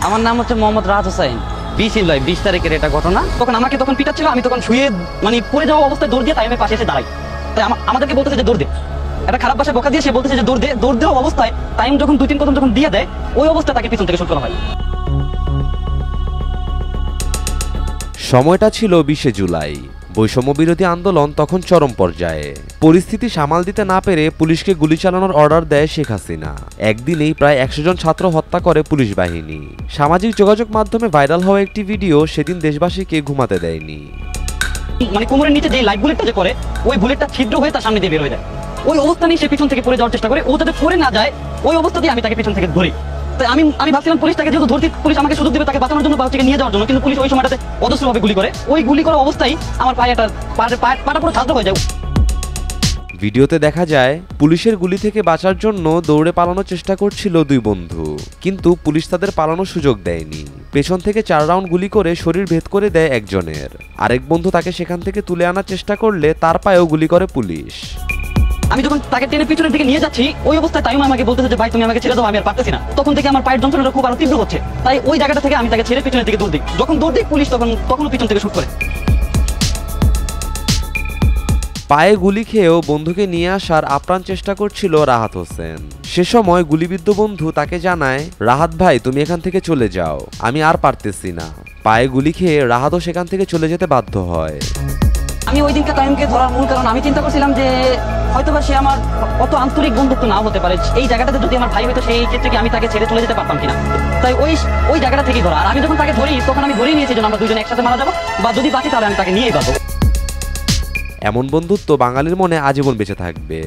আমার নাম হচ্ছে মোহাম্মদ রাজ হোসেন। 20 তারিখের এটা ঘটনা। তখন আমাকে পিটাচ্ছিল, আমি তখন শুয়ে মানে পড়ে যাওয়া অবস্থায় দৌড় দিয়ে তাইমের পাশে এসে দাঁড়াই। তাই আমাদেরকে বলতেছে যে দৌড় দে, একটা খারাপ ভাষায় বকা দিয়ে সে বলতেছে যে দৌড় দেওয়া অবস্থায় টাইম যখন 2-3 কদম যখন দিয়ে দেয়, ওই অবস্থায় তাকে পিছন থেকে শুট করা হয়। সময়টা ছিল 20 জুলাই। বৈষম্য বিরোধী আন্দোলন তখন চরম পর্যায়ে। পরিস্থিতি সামাল দিতে না পেরে পুলিশকে গুলি চালানোর অর্ডার দেয় শেখ হাসিনা। একদিনেই প্রায় 100 জন ছাত্র হত্যা করে পুলিশ বাহিনী। সামাজিক যোগাযোগ মাধ্যমে ভাইরাল হওয়া একটি ভিডিও সেদিন দেশবাসীকে ঘুমাতে দেয়নি। মানে কোমরের নিচে যে লাইট বুলেটটা যে করে, ওই বুলেটটা ছিদ্র হয়ে তার সামনে দিয়ে বের হয়ে যায়। ওই অবস্থা নিয়ে সে পিছন থেকে পড়ে যাওয়ার চেষ্টা করে, ও যাতে পড়ে না যায় ওই অবস্থা দিয়ে আমি তাকে পিছন থেকে ধরি। তাই আমি ভাবছিলাম পুলিশ তাকে যেহেতু ধরতে, পুলিশ আমাকে সুযোগ দেবে তাকে বাঁচানোর জন্য বা থেকে নিয়ে যাওয়ার জন্য, কিন্তু পুলিশ ওই সময়টাতে অজস্রভাবে গুলি করে। ওই গুলি করা অবস্থায় আমার পাটা পুরো ঝাঁঝরা হয়ে যায়। ভিডিওতে দেখা যায় পুলিশের গুলি থেকে বাঁচার জন্য দৌড়ে পালানোর চেষ্টা করছিল দুই বন্ধু, কিন্তু পুলিশ তাদের পালানোর সুযোগ দেয়নি। পেছন থেকে 4 রাউন্ড গুলি করে শরীর ভেদ করে দেয় একজনের। আরেক বন্ধু তাকে সেখান থেকে তুলে আনার চেষ্টা করলে তার পায়েও গুলি করে পুলিশ। আমি যখন তাকে টেনে পিছনের দিকে নিয়ে যাচ্ছি, ওই অবস্থায় তাইম আমাকে বলতেছে যে ভাই তুমি আমাকে ছেড়ে দাও, আমি আর পারতেছি না। তখন থেকে আমার পায়ের যন্ত্রণাটা খুব আরো তীব্র হচ্ছে। তাই ওই জায়গাটা থেকে আমি তাকে ছেড়ে পিছনের দিকে দৌড় দিই। যখন দৌড় দিই পুলিশ তখনও পিছন থেকে শুট করে। পায়ে গুলি খেয়েও বন্ধুকে নিয়ে আসার আপ্রাণ চেষ্টা করছিল রাহাত হোসেন। সে সময় গুলিবিদ্ধ বন্ধু তাকে জানায়, রাহাত ভাই তুমি এখান থেকে চলে যাও, আমি আর পারতেছি না। পায়ে গুলি খেয়ে রাহাতও সেখান থেকে চলে যেতে বাধ্য হয়। আমি ওই দিনকে তাইমকে ধরার মূল কারণ আমি চিন্তা করছিলাম যে হয়তোবা সে আমার অত আন্তরিক বন্ধুত্ব নাও হতে পারে। এই জায়গাটাতে যদি আমার ভাই হইতো, সেই ক্ষেত্রে কি আমি তাকে ছেড়ে চলে যেতে পারতাম কিনা। তাই ওই জায়গাটা থেকেই ধরা। আর আমি যখন তাকে ধরি তখন আমি ধরেই নিয়েছি যে আমরা দুজনে একসাথে মারা যাবো, বা যদি বাঁচি তাহলে আমি তাকে নিয়েই পাবো। এমন বন্ধুত্ব বাঙালির মনে আজীবন বেঁচে থাকবে।